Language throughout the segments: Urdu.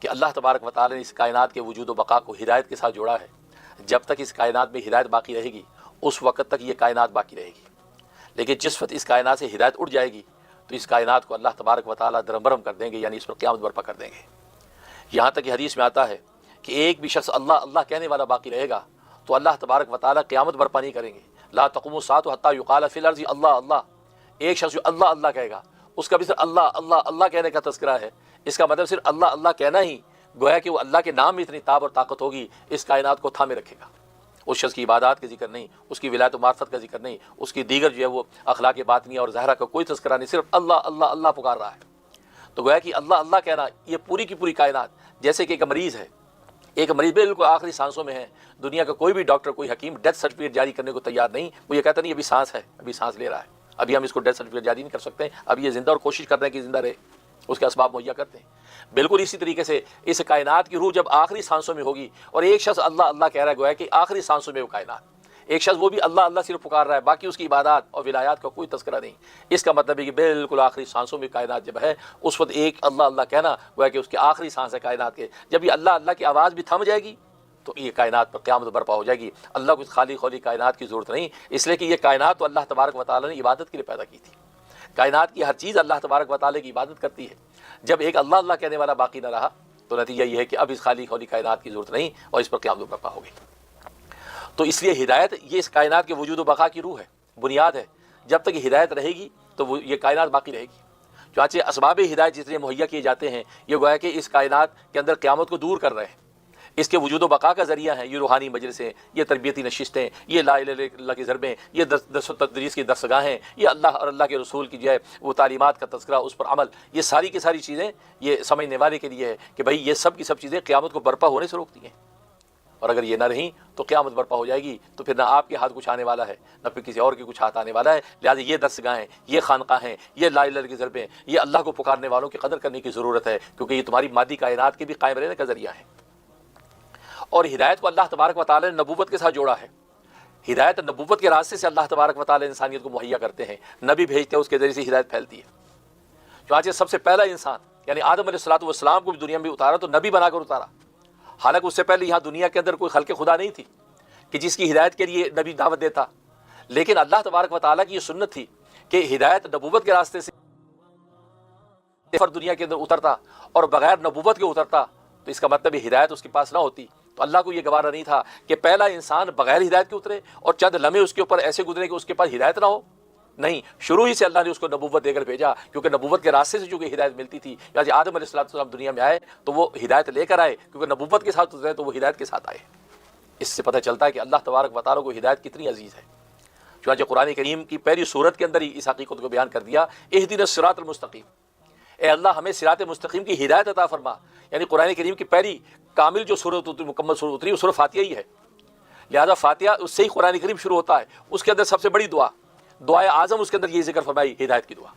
کہ اللہ تبارک و تعالی نے اس کائنات کے وجود و بقا کو ہدایت کے ساتھ جوڑا ہے. جب تک اس کائنات میں ہدایت باقی رہے گی اس وقت تک یہ کائنات باقی رہے گی. لیکن جس وقت اس کائنات سے ہدایت اٹھ جائے گی تو اس کائنات کو اللہ تبارک و تعالی درم برم کر دیں گے، یعنی اس پر قیامت برپا کر دیں گے. یہاں تک کہ حدیث میں آتا ہے کہ ایک بھی شخص اللہ اللہ کہنے والا باقی رہے گا تو اللہ تبارک و تعالی قیامت برپا نہیں کریں گے. لا تقوم الساعة حتى يقال في الارض اللہ اللہ. ایک شخص جو اللہ اللہ کہے گا اس کا بھی صرف اللہ اللہ اللہ کہنے کا تذکرہ ہے. اس کا مطلب صرف اللہ اللہ کہنا ہی گویا کہ وہ اللہ کے نام میں اتنی تاب اور طاقت ہوگی اس کائنات کو تھامے رکھے گا. اس شخص کی عبادات کا ذکر نہیں، اس کی ولایت و معرفت کا ذکر نہیں، اس کی دیگر جو ہے وہ اخلاق باطنیہ اور ظاہرہ کا کوئی تذکرہ نہیں، صرف اللہ اللہ اللہ پکار رہا ہے. تو گویا کہ اللہ اللہ کہنا یہ پوری کی پوری کائنات، جیسے کہ ایک مریض ہے، ایک مریض بالکل آخری سانسوں میں ہے، دنیا کا کوئی بھی ڈاکٹر کوئی حکیم ڈیتھ سرٹیفکیٹ جاری کرنے کو تیار نہیں. وہ یہ کہتا نہیں ابھی سانس ہے، ابھی سانس لے رہا ہے، ابھی ہم اس کو ڈیتھ سرٹیفکیٹ جاری نہیں کر سکتے، اب یہ زندہ اور کوشش کر رہے ہیں کہ زندہ رہے، اس کے اسباب مہیا کرتے ہیں. بالکل اسی طریقے سے اس کائنات کی روح جب آخری سانسوں میں ہوگی اور ایک شخص اللہ اللہ کہہ رہا ہے، گویا کہ آخری سانسوں میں وہ کائنات، ایک شخص وہ بھی اللہ اللہ صرف پکار رہا ہے، باقی اس کی عبادات اور ولایات کا کوئی تذکرہ نہیں. اس کا مطلب ہے کہ بالکل آخری سانسوں میں کائنات جب ہے اس وقت ایک اللہ اللہ کہنا گویا کہ اس کی آخری سانس ہے کائنات کے. جب یہ اللہ اللہ کی آواز بھی تھم جائے گی تو یہ کائنات پر قیامت برپا ہو جائے گی. اللہ کو اس خالی خولی کائنات کی ضرورت نہیں، اس لیے کہ یہ کائنات تو اللہ تبارک و تعالی نے عبادت کے لیے پیدا کی تھی. کائنات کی ہر چیز اللہ تبارک و تعالی کی عبادت کرتی ہے. جب ایک اللہ اللہ کہنے والا باقی نہ رہا تو نتیجہ یہ ہے کہ اب اس خالی خولی کائنات کی ضرورت نہیں اور اس پر قیامت برپا ہوگی. تو اس لیے ہدایت یہ اس کائنات کے وجود و بقا کی روح ہے، بنیاد ہے. جب تک یہ ہدایت رہے گی تو یہ کائنات باقی رہے گی. چنانچہ اسباب ہدایت جتنے مہیا کیے جاتے ہیں یہ گویا کہ اس کائنات کے اندر قیامت کو دور کر رہے ہیں. اس کے وجود و بقا کا ذریعہ ہیں یہ روحانی مجلسیں، یہ تربیتی نشستیں، یہ لا الہ الا اللہ کی ضربیں، یہ درس و تدریس کی درسگاہیں، یہ اللہ اور اللہ کے رسول کی جو ہے وہ تعلیمات کا تذکرہ، اس پر عمل، یہ ساری کی ساری چیزیں یہ سمجھنے والے کے لیے ہے کہ بھائی یہ سب کی سب چیزیں قیامت کو برپا ہونے سے روکتی ہیں. اور اگر یہ نہ رہیں تو قیامت برپا ہو جائے گی تو پھر نہ آپ کے ہاتھ کچھ آنے والا ہے نہ پھر کسی اور کے کچھ ہاتھ آنے والا ہے. لہٰذا یہ درسگاہیں، یہ خانقاہیں، یہ لا الہ الا اللہ کی ضربیں، یہ اللہ کو پکارنے والوں کی قدر کرنے کی ضرورت ہے، کیونکہ یہ تمہاری مادی کائنات کے بھی قائم رہنے کا ذریعہ ہے. اور ہدایت کو اللہ تبارک و تعالی نے نبوت کے ساتھ جوڑا ہے. ہدایت نبوت کے راستے سے اللہ تبارک و تعالی انسانیت کو مہیا کرتے ہیں، نبی بھیجتے ہیں، اس کے ذریعے سے ہدایت پھیلتی ہے. چنانچہ سب سے پہلا انسان یعنی آدم علیہ الصلوۃ والسلام کو بھی دنیا میں اتارا تو نبی بنا کر اتارا. حالانکہ اس سے پہلے یہاں دنیا کے اندر کوئی خلق خدا نہیں تھی کہ جس کی ہدایت کے لیے نبی دعوت دیتا. لیکن اللہ تبارک و تعالیٰ کی یہ سنت تھی کہ ہدایت نبوت کے راستے سے دنیا کے اندر اترتا اور بغیر نبوت کے اترتا تو اس کا مطلب ہدایت اس کے پاس نہ ہوتی. تو اللہ کو یہ گوارا نہیں تھا کہ پہلا انسان بغیر ہدایت کے اترے اور چند لمحے اس کے اوپر ایسے گزرے کہ اس کے پاس ہدایت نہ ہو. نہیں، شروع ہی سے اللہ نے اس کو نبوت دے کر بھیجا، کیونکہ نبوت کے راستے سے چونکہ ہدایت ملتی تھی. یعنی آدم علیہ السلام دنیا میں آئے تو وہ ہدایت لے کر آئے، کیونکہ نبوت کے ساتھ اترے تو وہ ہدایت کے ساتھ آئے. اس سے پتہ چلتا ہے کہ اللہ تبارک و تعالیٰ کو ہدایت کتنی عزیز ہے. چنانچہ قرآن کریم کی پہلی سورت کے اندر ہی اس حقیقت کو بیان کر دیا، اہدنا الصراط المستقیم، اے اللہ ہمیں صراط مستقیم کی ہدایت عطا فرما. یعنی قرآن کریم کی پہلی کامل جو سورت مکمل سورت اتری وہ سورہ فاتحہ ہی ہے. لہذا فاتحہ اس سے ہی قرآن کریم شروع ہوتا ہے. اس کے اندر سب سے بڑی دعائے اعظم اس کے اندر یہ ذکر فرمائی ہدایت کی دعا،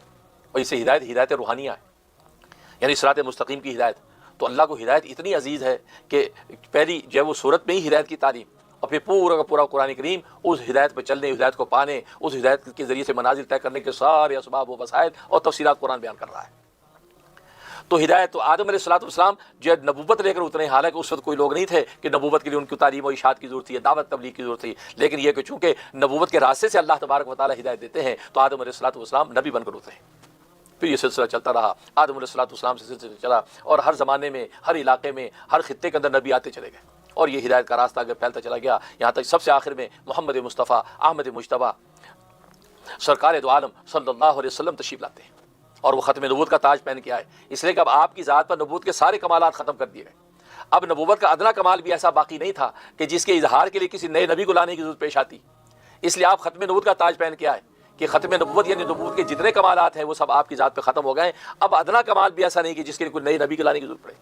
اور اسے ہدایت روحانیہ ہے، یعنی صراط مستقیم کی ہدایت. تو اللہ کو ہدایت اتنی عزیز ہے کہ پہلی جو ہے وہ سورت میں ہی ہدایت کی تعلیم، اور پھر پورا کا پورا قرآن کریم اس ہدایت پہ چلنے، ہدایت کو پانے، اس ہدایت کے ذریعے سے منازل طے کرنے کے سارے اسباب و وسائل اور تفصیلات قرآن بیان کر رہا ہے. تو ہدایت تو آدم علیہ السلام جو ہے نبوت لے کر اترے، حالانکہ اس وقت کوئی لوگ نہیں تھے کہ نبوت کے لیے ان کی تعلیم و اشاعت کی ضرورت تھی، دعوت تبلیغ کی ضرورت تھی. لیکن یہ کہ چونکہ نبوت کے راستے سے اللہ تبارک و تعالیٰ ہدایت دیتے ہیں تو آدم علیہ السلام نبی بن کر اترے. پھر یہ سلسلہ چلتا رہا، آدم علیہ السلام سے سلسلہ چلا، اور ہر زمانے میں، ہر علاقے میں، ہر خطے کے اندر نبی آتے چلے گئے، اور یہ ہدایت کا راستہ اگر پھیلتا چلا گیا، یہاں تک سب سے آخر میں محمد مصطفیٰ احمد مجتبیٰ سرکار دو عالم صلی اللہ علیہ وسلم تشریف لاتے ہیں، اور وہ ختم نبوت کا تاج پہن کے آئے. اس لیے کہ اب آپ کی ذات پر نبوت کے سارے کمالات ختم کر دیے گئے. اب نبوت کا ادنا کمال بھی ایسا باقی نہیں تھا کہ جس کے اظہار کے لیے کسی نئے نبی کو لانے کی ضرورت پیش آتی. اس لیے آپ ختم نبوت کا تاج پہن کے آئے کہ ختم نبوت یعنی نبوت کے جتنے کمالات ہیں وہ سب آپ کی ذات پہ ختم ہو گئے. اب ادنا کمال بھی ایسا نہیں کہ جس کے لیے کوئی نئے نبی کو لانے کی ضرورت پڑے.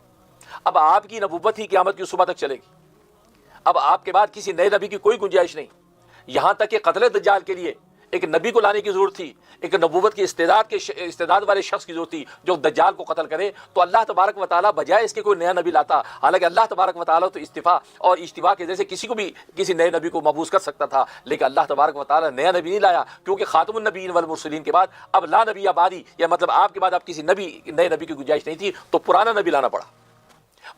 اب آپ کی نبوت ہی قیامت کی صبح تک چلے گی. اب آپ کے بعد کسی نئے نبی کی کوئی گنجائش نہیں. یہاں تک کہ قتل دجال کے لیے ایک نبی کو لانے کی ضرورت تھی، ایک نبوت کی استعداد والے شخص کی ضرورت تھی جو دجال کو قتل کرے. تو اللہ تبارک و تعالیٰ بجائے اس کے کوئی نیا نبی لاتا. حالانکہ اللہ تبارک و تعالیٰ تو استفاء اور اجتباء کے ذریعے کسی کو بھی کسی نئے نبی کو مبعوث کر سکتا تھا، لیکن اللہ تبارک و تعالیٰ نیا نبی نہیں لایا، کیونکہ خاتم النبیین والمرسلین کے بعد اب لا نبی آبادی، یا مطلب آپ کے بعد اب کسی نئے نبی کی گنجائش نہیں تھی، تو پرانا نبی لانا پڑا.